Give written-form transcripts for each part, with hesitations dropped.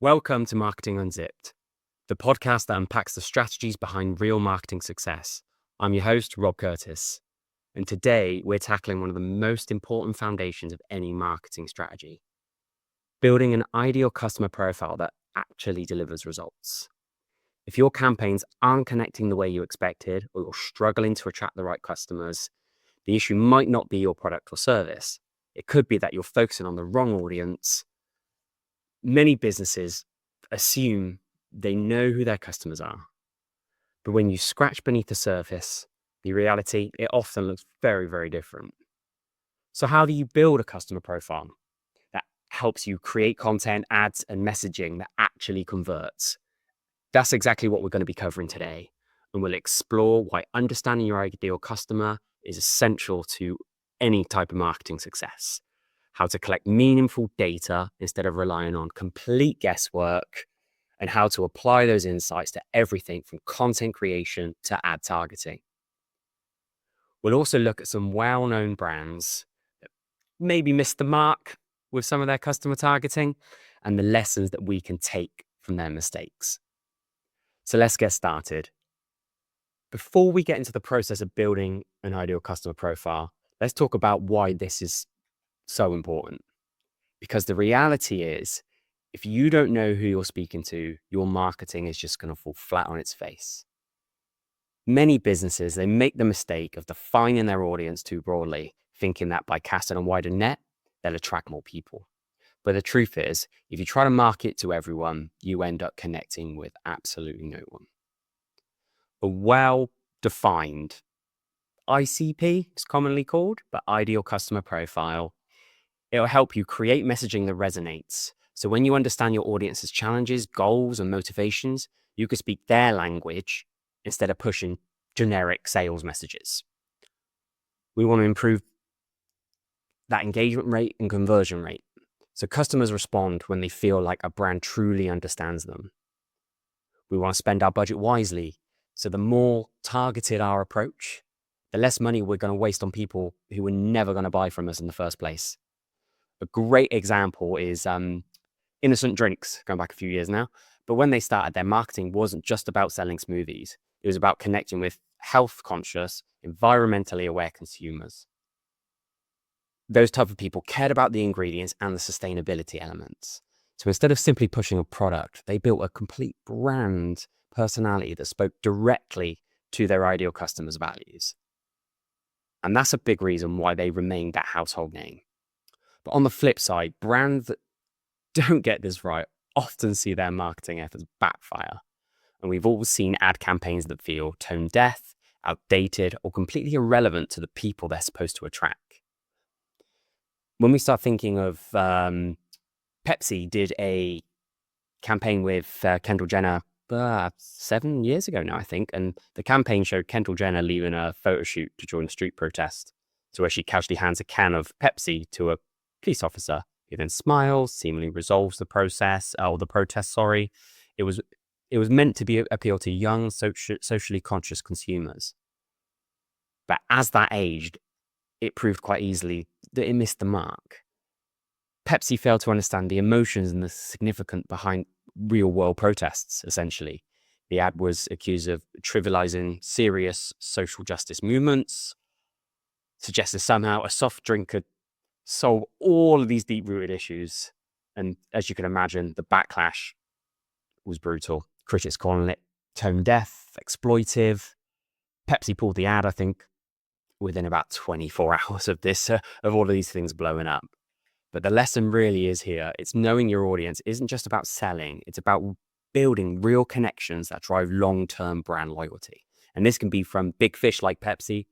Welcome to Marketing Unzipped, the podcast that unpacks the strategies behind real marketing success. I'm your host, Rob Curtis, and today we're tackling one of the most important foundations of any marketing strategy, building an ideal customer profile that actually delivers results. If your campaigns aren't connecting the way you expected, or you're struggling to attract the right customers, the issue might not be your product or service. It could be that you're focusing on the wrong audience. Many businesses assume they know who their customers are, but when you scratch beneath the surface, the reality, it often looks very, very different. So how do you build a customer profile that helps you create content, ads, and messaging that actually converts? That's exactly what we're going to be covering today, and we'll explore why understanding your ideal customer is essential to any type of marketing success. How to collect meaningful data instead of relying on complete guesswork, and how to apply those insights to everything from content creation to ad targeting. We'll also look at some well-known brands that maybe missed the mark with some of their customer targeting and the lessons that we can take from their mistakes. So let's get started. Before we get into the process of building an ideal customer profile, let's talk about why this is so important. Because the reality is, if you don't know who you're speaking to, your marketing is just going to fall flat on its face. Many businesses, they make the mistake of defining their audience too broadly, thinking that by casting a wider net, they'll attract more people. But the truth is, if you try to market to everyone, you end up connecting with absolutely no one. A well-defined ICP is commonly called, but ideal customer profile. It'll help you create messaging that resonates. So when you understand your audience's challenges, goals, and motivations, you can speak their language instead of pushing generic sales messages. We want to improve that engagement rate and conversion rate. So customers respond when they feel like a brand truly understands them. We want to spend our budget wisely. So the more targeted our approach, the less money we're going to waste on people who were never going to buy from us in the first place. A great example is Innocent Drinks, going back a few years now. But when they started, their marketing wasn't just about selling smoothies. It was about connecting with health-conscious, environmentally aware consumers. Those type of people cared about the ingredients and the sustainability elements. So instead of simply pushing a product, they built a complete brand personality that spoke directly to their ideal customers' values. And that's a big reason why they remained that household name. But on the flip side, brands that don't get this right often see their marketing efforts backfire. And we've all seen ad campaigns that feel tone deaf, outdated, or completely irrelevant to the people they're supposed to attract. When we start thinking of Pepsi did a campaign with Kendall Jenner 7 years ago now, I think. And the campaign showed Kendall Jenner leaving a photo shoot to join a street protest. So where she casually hands a can of Pepsi to a police officer. He then smiles, seemingly resolves the protest. It was meant to appeal to young, socially conscious consumers. But as that aged, it proved quite easily that it missed the mark. Pepsi failed to understand the emotions and the significance behind real-world protests, essentially. The ad was accused of trivializing serious social justice movements, suggested somehow a soft drink could solve all of these deep-rooted issues. And as you can imagine, the backlash was brutal. Critics calling it tone deaf, exploitive. Pepsi pulled the ad, I think, within about 24 hours of this, of all of these things blowing up. But the lesson really is here. It's knowing your audience isn't just about selling. It's about building real connections that drive long-term brand loyalty. And this can be from big fish like Pepsi,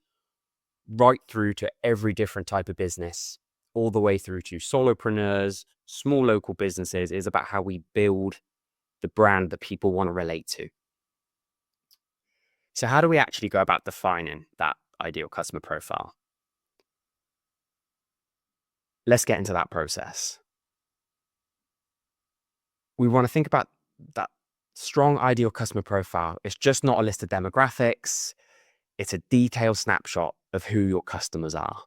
right through to every different type of business, all the way through to solopreneurs, small local businesses. Is about how we build the brand that people want to relate to. So how do we actually go about defining that ideal customer profile? Let's get into that process. We want to think about that strong ideal customer profile. It's just not a list of demographics. It's a detailed snapshot of who your customers are,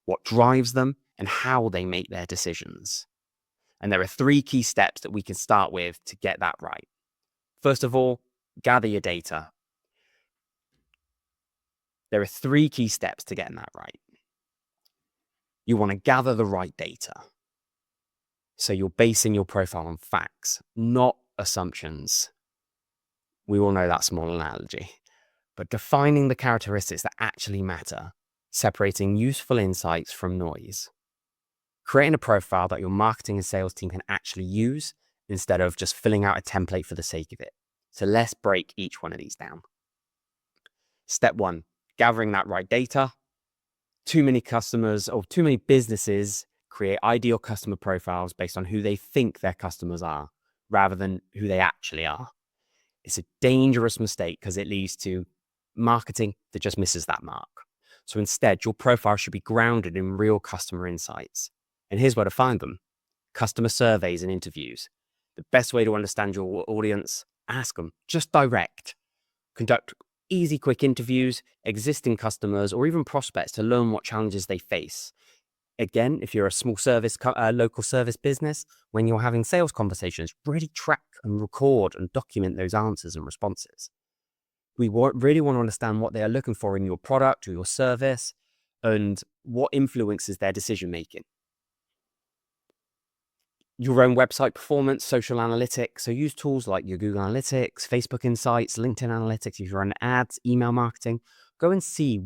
what drives them, and how they make their decisions. And there are 3 key steps that we can start with to get that right. First of all, gather your data. There are 3 key steps to getting that right. You want to gather the right data. So you're basing your profile on facts, not assumptions. We all know that small analogy. But defining the characteristics that actually matter, separating useful insights from noise. Creating a profile that your marketing and sales team can actually use instead of just filling out a template for the sake of it. So let's break each one of these down. Step 1, gathering that right data. Too many customers or too many businesses create ideal customer profiles based on who they think their customers are rather than who they actually are. It's a dangerous mistake because it leads to marketing that just misses that mark. So instead, your profile should be grounded in real customer insights. And here's where to find them: customer surveys and interviews. The best way to understand your audience, ask them, just direct. Conduct easy, quick interviews, existing customers, or even prospects to learn what challenges they face. Again, if you're a small service, local service business, when you're having sales conversations, really track and record and document those answers and responses. We really want to understand what they are looking for in your product or your service and what influences their decision making. Your own website performance, social analytics. So use tools like your Google Analytics, Facebook Insights, LinkedIn Analytics. If you run ads, email marketing, go and see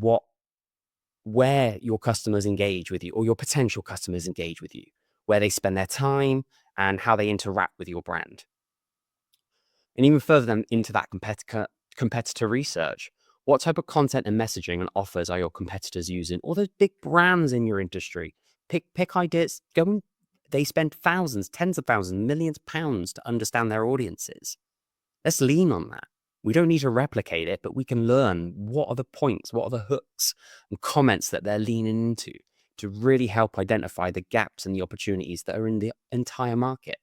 where your customers engage with you or your potential customers engage with you, where they spend their time and how they interact with your brand. And even further than into that competitor research, what type of content and messaging and offers are your competitors using? Or those big brands in your industry. Pick ideas, they spend thousands, tens of thousands, millions of pounds to understand their audiences. Let's lean on that. We don't need to replicate it, but we can learn what are the points, what are the hooks and comments that they're leaning into to really help identify the gaps and the opportunities that are in the entire market.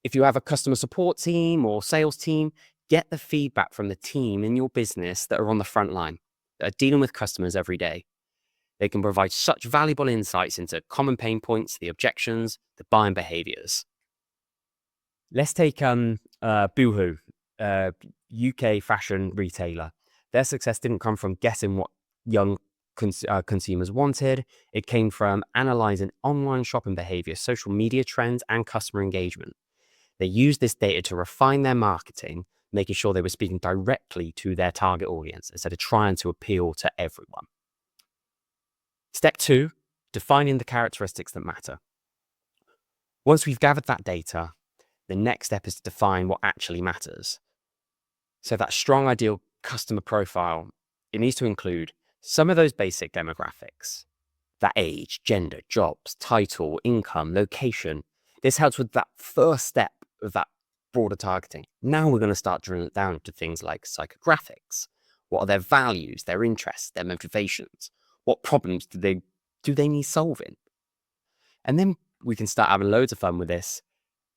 If you have a customer support team or sales team, get the feedback from the team in your business that are on the front line, that are dealing with customers every day. They can provide such valuable insights into common pain points, the objections, the buying behaviors. Let's take Boohoo, UK fashion retailer. Their success didn't come from guessing what young consumers wanted. It came from analyzing online shopping behavior, social media trends, and customer engagement. They used this data to refine their marketing, making sure they were speaking directly to their target audience instead of trying to appeal to everyone. Step 2, defining the characteristics that matter. Once we've gathered that data, the next step is to define what actually matters. So that strong ideal customer profile, it needs to include some of those basic demographics: that age, gender, jobs, title, income, location. This helps with that first step of that broader targeting. Now we're going to start drilling it down to things like psychographics. What are their values, their interests, their motivations? What problems do they need solving? And then we can start having loads of fun with this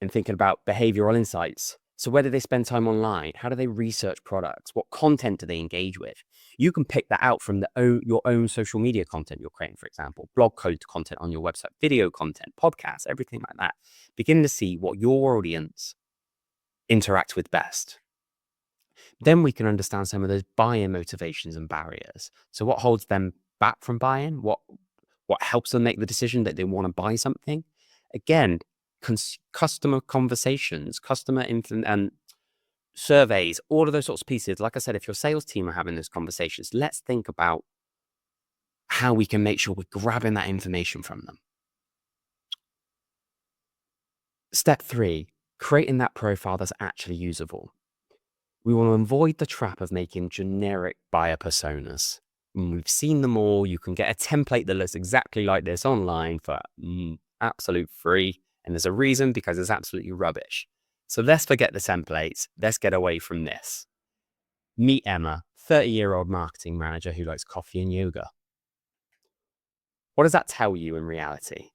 and thinking about behavioral insights. So where do they spend time online? How do they research products? What content do they engage with? You can pick that out from your own social media content you're creating, for example, blog content on your website, video content, podcasts, everything like that. Begin to see what your audience interacts with best. Then we can understand some of those buy-in motivations and barriers. So what holds them back from buying? What helps them make the decision that they want to buy something? Again, customer conversations, and surveys, all of those sorts of pieces. Like I said, if your sales team are having those conversations, let's think about how we can make sure we're grabbing that information from them. Step 3, creating that profile that's actually usable. We want to avoid the trap of making generic buyer personas. We've seen them all. You can get a template that looks exactly like this online for absolute free. And there's a reason, because it's absolutely rubbish. So let's forget the templates. Let's get away from this. Meet Emma, 30-year-old marketing manager who likes coffee and yoga. What does that tell you in reality?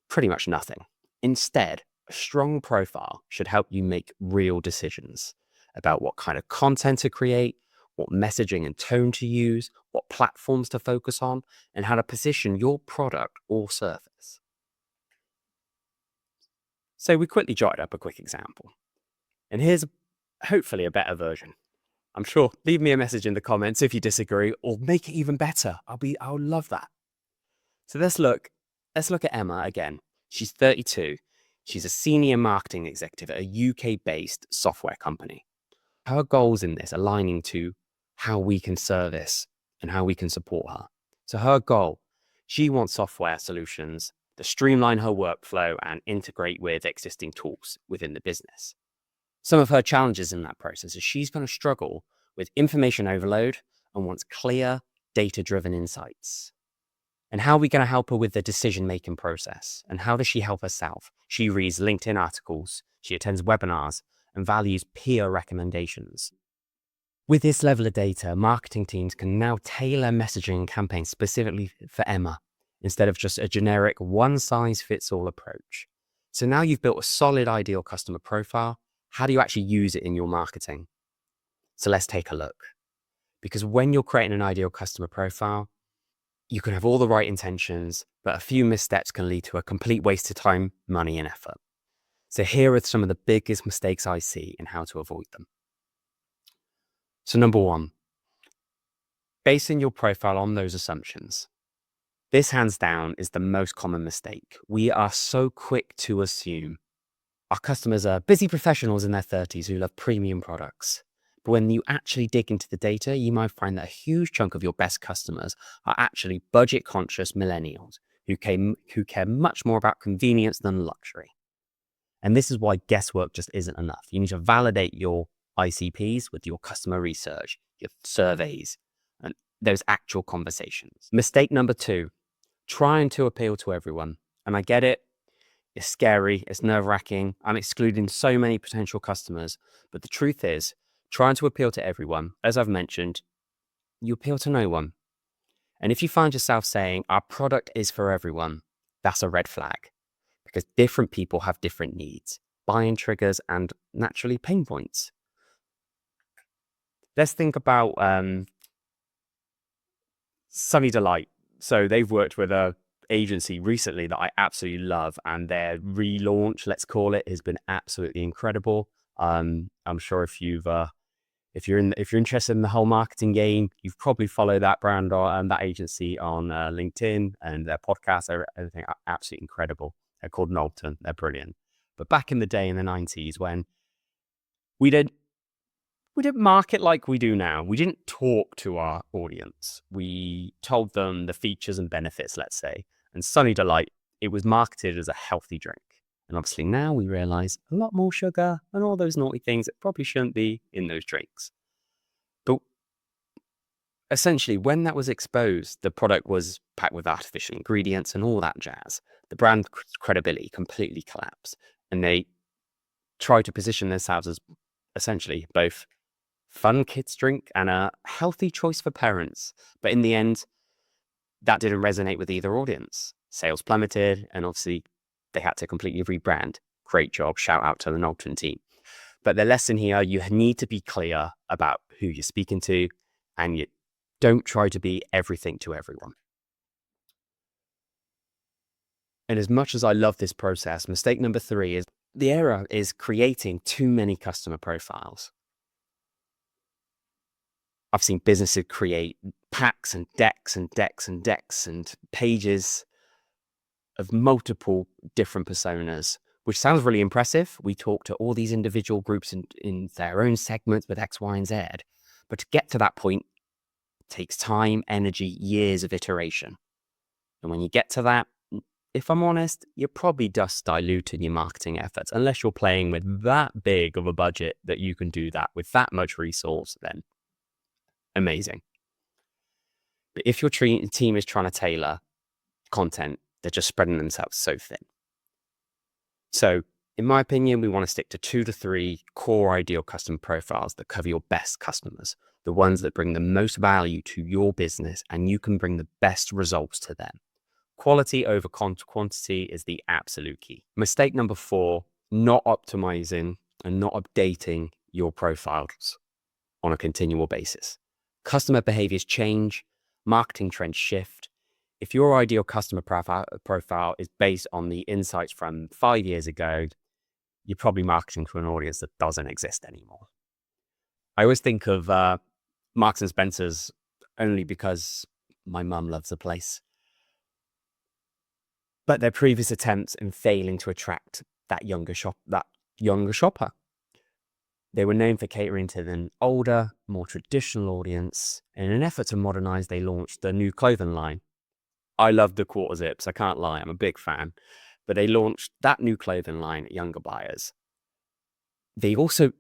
Pretty much nothing. Instead, a strong profile should help you make real decisions about what kind of content to create, what messaging and tone to use, what platforms to focus on, and how to position your product or service. So we quickly jotted up a quick example. And here's hopefully a better version. I'm sure. Leave me a message in the comments if you disagree, or make it even better. I'll love that. So let's look at Emma again. She's 32. She's a senior marketing executive at a UK-based software company. Her goals in this aligning to how we can service and how we can support her. So her goal, she wants software solutions that streamline her workflow and integrate with existing tools within the business. Some of her challenges in that process is she's going to struggle with information overload and wants clear, data-driven insights. And how are we going to help her with the decision-making process? And how does she help herself? She reads LinkedIn articles, she attends webinars, and values peer recommendations. With this level of data, marketing teams can now tailor messaging and campaigns specifically for Emma, instead of just a generic one-size-fits-all approach. So now you've built a solid ideal customer profile. How do you actually use it in your marketing? So let's take a look. Because when you're creating an ideal customer profile, you can have all the right intentions, but a few missteps can lead to a complete waste of time, money, and effort. So here are some of the biggest mistakes I see and how to avoid them. So number one, basing your profile on those assumptions. This, hands down, is the most common mistake. We are so quick to assume our customers are busy professionals in their 30s who love premium products. But when you actually dig into the data, you might find that a huge chunk of your best customers are actually budget-conscious millennials who care much more about convenience than luxury. And this is why guesswork just isn't enough. You need to validate your ICPs with your customer research, your surveys, and those actual conversations. Mistake number two, trying to appeal to everyone. And I get it. It's scary. It's nerve-wracking. I'm excluding so many potential customers. But the truth is, trying to appeal to everyone, as I've mentioned, you appeal to no one. And if you find yourself saying, our product is for everyone, that's a red flag. Because different people have different needs, buying triggers, and naturally pain points. Let's think about Sunny Delight. So they've worked with a agency recently that I absolutely love, and their relaunch, let's call it, has been absolutely incredible. I'm sure if you're interested in the whole marketing game, you've probably followed that brand or that agency on LinkedIn, and their podcasts are everything are absolutely incredible. They're called Knowlton. They're brilliant. But back in the day in the 90s, when we didn't market like we do now. We didn't talk to our audience. We told them the features and benefits, let's say. And Sunny Delight, it was marketed as a healthy drink. And obviously now we realize a lot more sugar and all those naughty things that probably shouldn't be in those drinks. But essentially, when that was exposed, the product was packed with artificial ingredients and all that jazz. The brand credibility completely collapsed. And they tried to position themselves as essentially both fun kids drink and a healthy choice for parents. But in the end, that didn't resonate with either audience. Sales plummeted, and obviously they had to completely rebrand. Great job. Shout out to the Knowlton team. But the lesson here, you need to be clear about who you're speaking to, and you don't try to be everything to everyone. And as much as I love this process, mistake number three is the error is creating too many customer profiles. I've seen businesses create packs and decks and decks and decks and pages of multiple different personas, which sounds really impressive. We talk to all these individual groups in their own segments with X, Y, and Z. But to get to that point takes time, energy, years of iteration. And when you get to that, if I'm honest, you're probably just diluting your marketing efforts, unless you're playing with that big of a budget that you can do that with that much resource, then amazing. But if your team is trying to tailor content, they're just spreading themselves so thin. So in my opinion, we want to stick to 2 to 3 core ideal customer profiles that cover your best customers, the ones that bring the most value to your business and you can bring the best results to them. Quality over quantity is the absolute key. Mistake number 4, not optimizing and not updating your profiles on a continual basis. Customer behaviors change, marketing trends shift. If your ideal customer profile is based on the insights from 5 years ago, you're probably marketing to an audience that doesn't exist anymore. I always think of Marks and Spencer's only because my mum loves the place. But their previous attempts in failing to attract that younger shopper. They were known for catering to an older, more traditional audience. In an effort to modernize, they launched a new clothing line. I love the quarter zips, I can't lie, I'm a big fan. But they launched that new clothing line at younger buyers. They also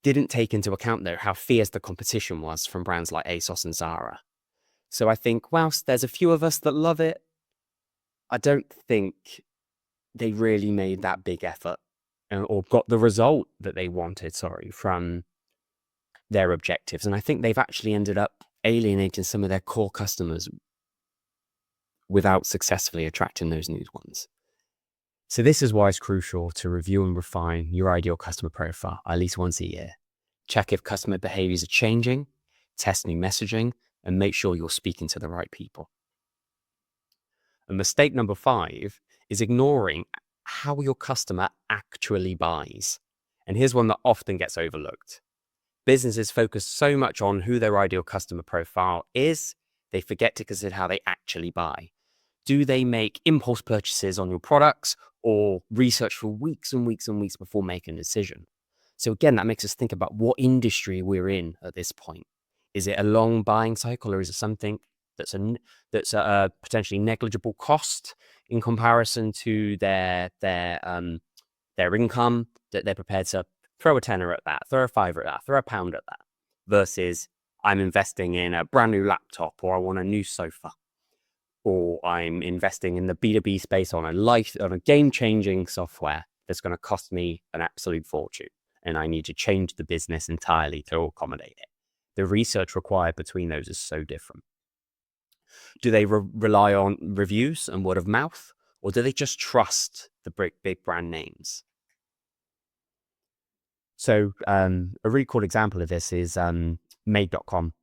didn't take into account, though, how fierce the competition was from brands like ASOS and Zara. So I think, whilst there's a few of us that love it, I don't think they really made that big effort or got the result that they wanted, from their objectives. And I think they've actually ended up alienating some of their core customers without successfully attracting those new ones. So this is why it's crucial to review and refine your ideal customer profile at least once a year. Check if customer behaviors are changing, test new messaging, and make sure you're speaking to the right people. And mistake number 5 is ignoring how your customer actually buys. And here's one that often gets overlooked. Businesses focus so much on who their ideal customer profile is, they forget to consider how they actually buy. Do they make impulse purchases on your products or research for weeks and weeks and weeks before making a decision? So again, that makes us think about what industry we're in at this point. Is it a long buying cycle, or is it something that's a potentially negligible cost in comparison to their income, that they're prepared to throw a tenner at that, throw a fiver at that, throw a pound at that, versus I'm investing in a brand new laptop, or I want a new sofa, or I'm investing in the B2B space on a game-changing software that's going to cost me an absolute fortune, and I need to change the business entirely to accommodate it. The research required between those is so different. Do they rely on reviews and word of mouth, or do they just trust the big brand names? So a really cool example of this is made.com.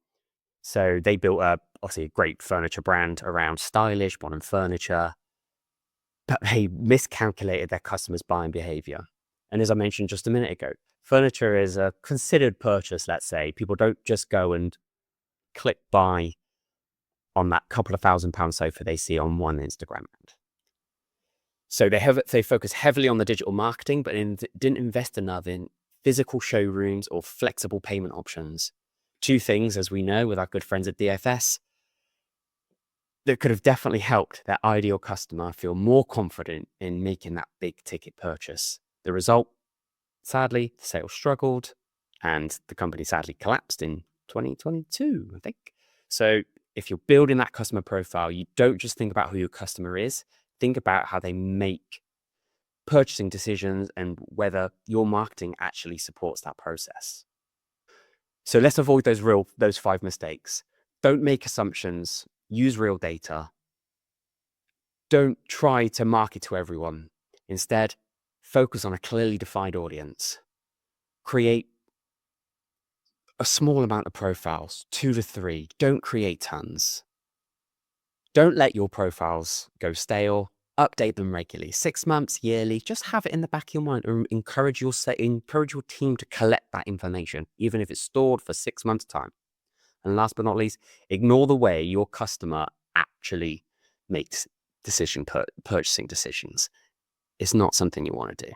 So they built obviously a great furniture brand around stylish, modern furniture, but they miscalculated their customers' buying behavior. And as I mentioned just a minute ago, furniture is a considered purchase, let's say. People don't just go and click buy on that couple of £1,000 sofa they see on one Instagram ad. So they focus heavily on the digital marketing, but didn't invest enough in physical showrooms or flexible payment options. 2 things, as we know, with our good friends at DFS, that could have definitely helped their ideal customer feel more confident in making that big ticket purchase. The result, sadly, the sales struggled and the company sadly collapsed in 2022, I think. So if you're building that customer profile, you don't just think about who your customer is, think about how they make purchasing decisions and whether your marketing actually supports that process. So let's avoid those 5 mistakes. Don't make assumptions, use real data. Don't try to market to everyone. Instead, focus on a clearly defined audience. Create a small amount of profiles, 2 to 3. Don't create tons. Don't let your profiles go stale. Update them regularly, 6 months, yearly. Just have it in the back of your mind, and encourage your team to collect that information, even if it's stored for 6 months' time. And last but not least, ignore the way your customer actually makes purchasing decisions. It's not something you want to do.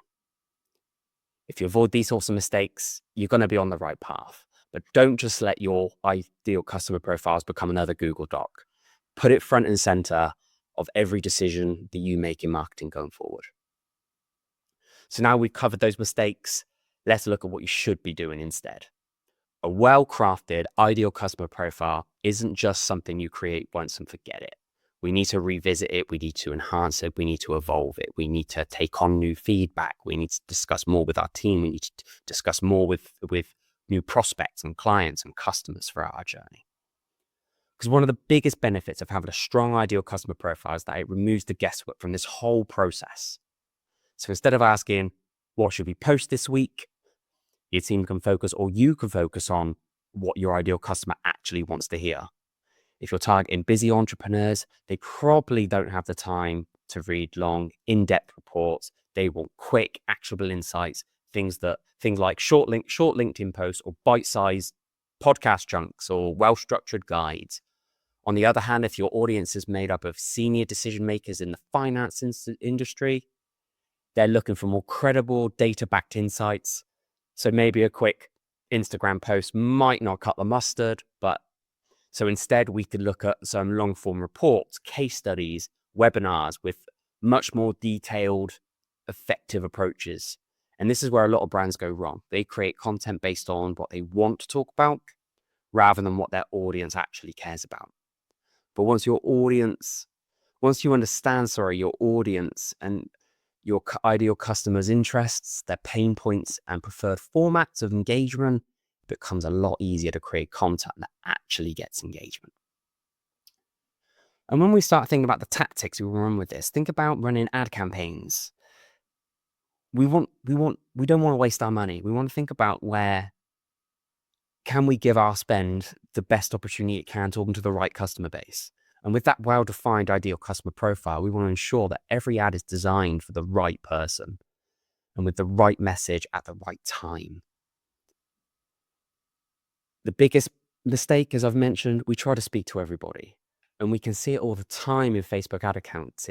If you avoid these sorts of mistakes, you're going to be on the right path. But don't just let your ideal customer profiles become another Google Doc. Put it front and center of every decision that you make in marketing going forward. So now we've covered those mistakes, let's look at what you should be doing instead. A well-crafted ideal customer profile isn't just something you create once and forget it. We need to revisit it. We need to enhance it. We need to evolve it. We need to take on new feedback. We need to discuss more with our team. We need to discuss more with new prospects and clients and customers throughout our journey. Because one of the biggest benefits of having a strong ideal customer profile is that it removes the guesswork from this whole process. So instead of asking, what should we post this week? Your team can focus, or you can focus on what your ideal customer actually wants to hear. If you're targeting busy entrepreneurs, they probably don't have the time to read long, in-depth reports. They want quick, actionable insights, things like short LinkedIn posts or bite-sized podcast chunks or well-structured guides. On the other hand, if your audience is made up of senior decision makers in the finance industry, they're looking for more credible, data-backed insights. So maybe a quick Instagram post might not cut the mustard, but so instead we could look at some long-form reports, case studies, webinars with much more detailed, effective approaches. And this is where a lot of brands go wrong. They create content based on what they want to talk about rather than what their audience actually cares about. But once you understand, your audience and your ideal customers' interests, their pain points, and preferred formats of engagement, it becomes a lot easier to create content that actually gets engagement. And when we start thinking about the tactics we run with this, think about running ad campaigns. We don't want to waste our money. We want to think about where can we give our spend the best opportunity it can talking to the right customer base. And with that well-defined ideal customer profile, we want to ensure that every ad is designed for the right person and with the right message at the right time. The biggest mistake, as I've mentioned, we try to speak to everybody. And we can see it all the time in Facebook ad accounts.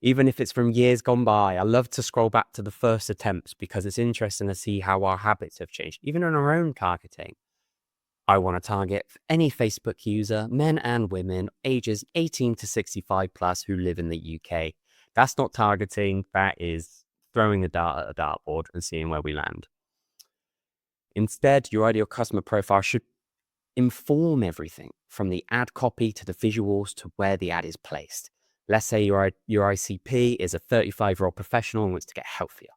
Even if it's from years gone by, I love to scroll back to the first attempts because it's interesting to see how our habits have changed, even in our own targeting. I want to target any Facebook user, men and women, ages 18 to 65 plus who live in the UK. That's not targeting. That is throwing the dart at a dartboard and seeing where we land. Instead, your ideal customer profile should inform everything from the ad copy to the visuals to where the ad is placed. Let's say your ICP is a 35-year-old professional and wants to get healthier,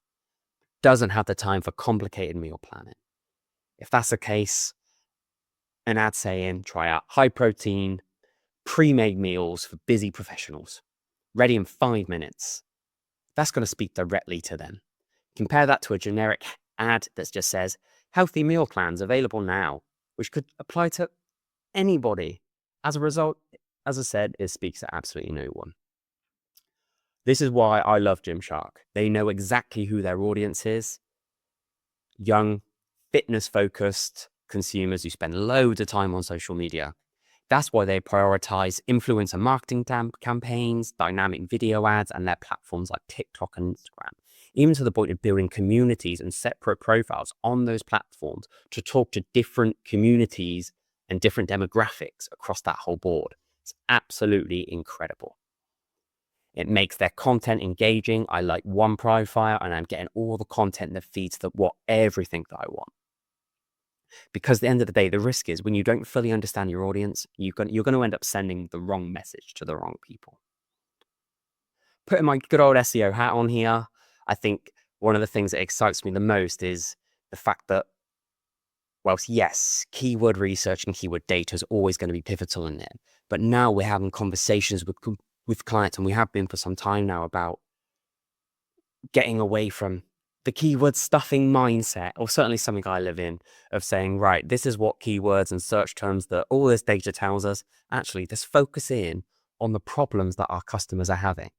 doesn't have the time for complicated meal planning. If that's the case, an ad saying, try out high protein, pre-made meals for busy professionals, ready in 5 minutes. That's going to speak directly to them. Compare that to a generic ad that just says, healthy meal plans available now, which could apply to anybody. As a result, as I said, it speaks to absolutely no one. This is why I love Gymshark. They know exactly who their audience is. Young, fitness-focused consumers who spend loads of time on social media. That's why they prioritize influencer marketing campaigns, dynamic video ads, and their platforms like TikTok and Instagram, even to the point of building communities and separate profiles on those platforms to talk to different communities and different demographics across that whole board. It's absolutely incredible. It makes their content engaging. I like one profile and I'm getting all the content that feeds everything that I want. Because at the end of the day, the risk is when you don't fully understand your audience, you're going to end up sending the wrong message to the wrong people. Putting my good old SEO hat on here, I think one of the things that excites me the most is the fact that, whilst yes, keyword research and keyword data is always going to be pivotal in it, but now we're having conversations with clients, and we have been for some time now, about getting away from the keyword stuffing mindset, or certainly something I live in, of saying, right, this is what keywords and search terms that all this data tells us. Actually, let's focus in on the problems that our customers are having.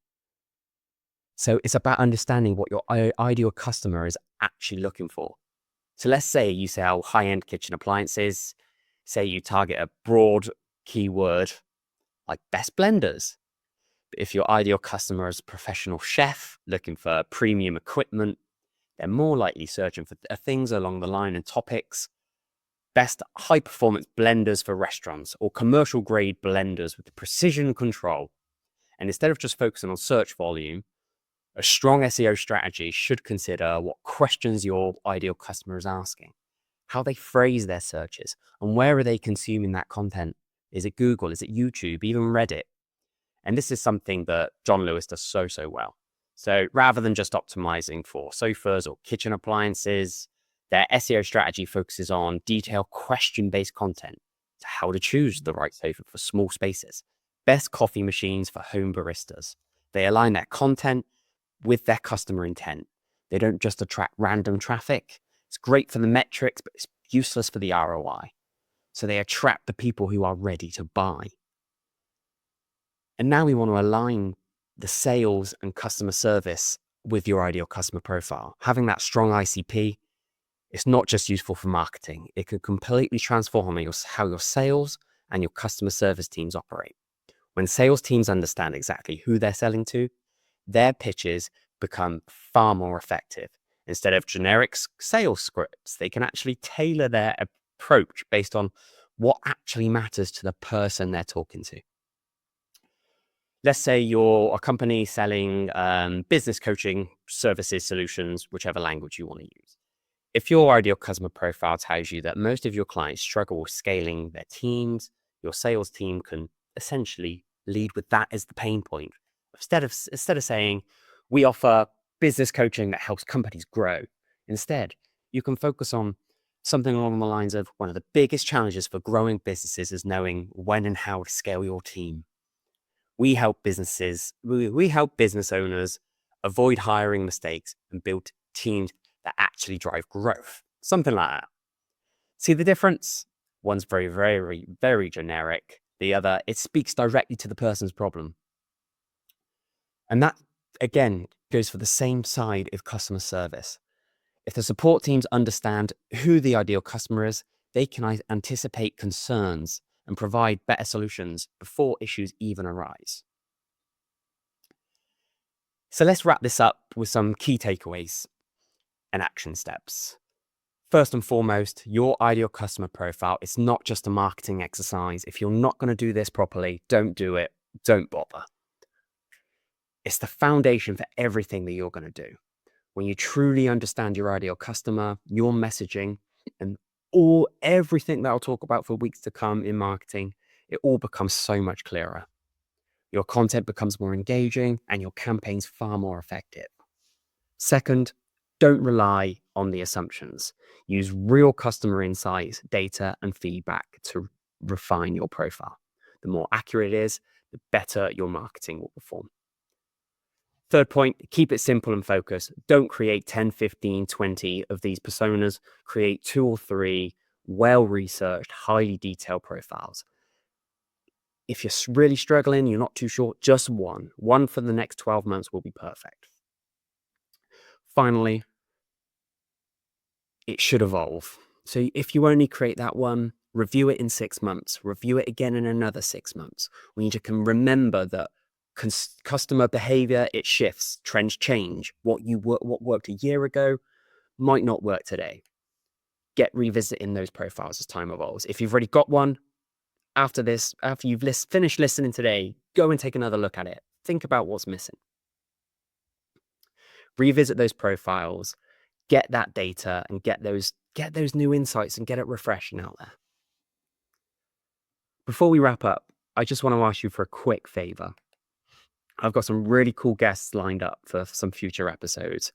So it's about understanding what your ideal customer is actually looking for. So let's say you sell high-end kitchen appliances, say you target a broad keyword like best blenders. But if your ideal customer is a professional chef looking for premium equipment, they're more likely searching for things along the line and topics, best high-performance blenders for restaurants or commercial-grade blenders with the precision control. And instead of just focusing on search volume, a strong SEO strategy should consider what questions your ideal customer is asking, how they phrase their searches, and where are they consuming that content. Is it Google? Is it YouTube? Even Reddit? And this is something that John Lewis does so well. So rather than just optimizing for sofas or kitchen appliances, their SEO strategy focuses on detailed question-based content to how to choose the right sofa for small spaces, best coffee machines for home baristas. They align their content with their customer intent. They don't just attract random traffic. It's great for the metrics, but it's useless for the ROI. So they attract the people who are ready to buy. And now we want to align the sales and customer service with your ideal customer profile. Having that strong ICP, it's not just useful for marketing. It can completely transform how your sales and your customer service teams operate. When sales teams understand exactly who they're selling to, their pitches become far more effective. Instead of generic sales scripts, they can actually tailor their approach based on what actually matters to the person they're talking to. Let's say you're a company selling business coaching services, solutions, whichever language you want to use. If your ideal customer profile tells you that most of your clients struggle with scaling their teams, your sales team can essentially lead with that as the pain point. Instead of saying, we offer business coaching that helps companies grow, instead, you can focus on something along the lines of, one of the biggest challenges for growing businesses is knowing when and how to scale your team. We help business owners avoid hiring mistakes and build teams that actually drive growth. Something like that. See the difference? One's very, very, very generic. The other, it speaks directly to the person's problem. And that, again, goes for the same side of customer service. If the support teams understand who the ideal customer is, they can anticipate concerns and provide better solutions before issues even arise. So let's wrap this up with some key takeaways and action steps. First and foremost, your ideal customer profile is not just a marketing exercise. If you're not going to do this properly, don't do it. Don't bother. It's the foundation for everything that you're going to do. When you truly understand your ideal customer, your messaging, and everything that I'll talk about for weeks to come in marketing, it all becomes so much clearer. Your content becomes more engaging and your campaigns far more effective. Second, don't rely on the assumptions. Use real customer insights, data, and feedback to refine your profile. The more accurate it is, the better your marketing will perform. Third point, keep it simple and focused. Don't create 10, 15, 20 of these personas. Create 2 or 3 well-researched, highly detailed profiles. If you're really struggling, you're not too sure, just one. One for the next 12 months will be perfect. Finally, it should evolve. So if you only create that one, review it in 6 months, review it again in another 6 months. We need to remember that customer behavior, it shifts, trends change. What worked a year ago might not work today. Get revisiting those profiles as time evolves. If you've already got one, after you've finished listening today, go and take another look at it. Think about what's missing. Revisit those profiles, get that data, and get those new insights and get it refreshing out there. Before we wrap up, I just want to ask you for a quick favor. I've got some really cool guests lined up for some future episodes.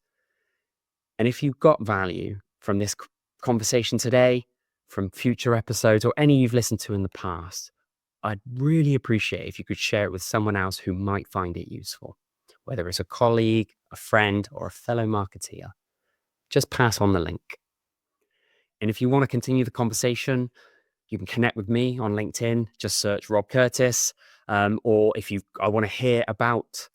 And if you got value from this conversation today, from future episodes, or any you've listened to in the past, I'd really appreciate if you could share it with someone else who might find it useful, whether it's a colleague, a friend, or a fellow marketeer. Just pass on the link. And if you want to continue the conversation, you can connect with me on LinkedIn. Just search Rob Curtis. Or if I want to hear about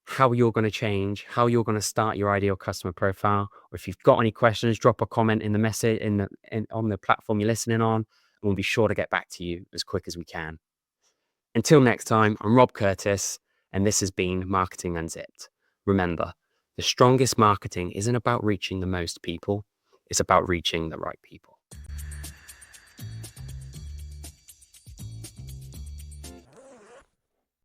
how you're going to change, how you're going to start your ideal customer profile, or if you've got any questions, drop a comment in the message on the platform you're listening on, and we'll be sure to get back to you as quick as we can. Until next time, I'm Rob Curtis, and this has been Marketing Unzipped. Remember, the strongest marketing isn't about reaching the most people, it's about reaching the right people.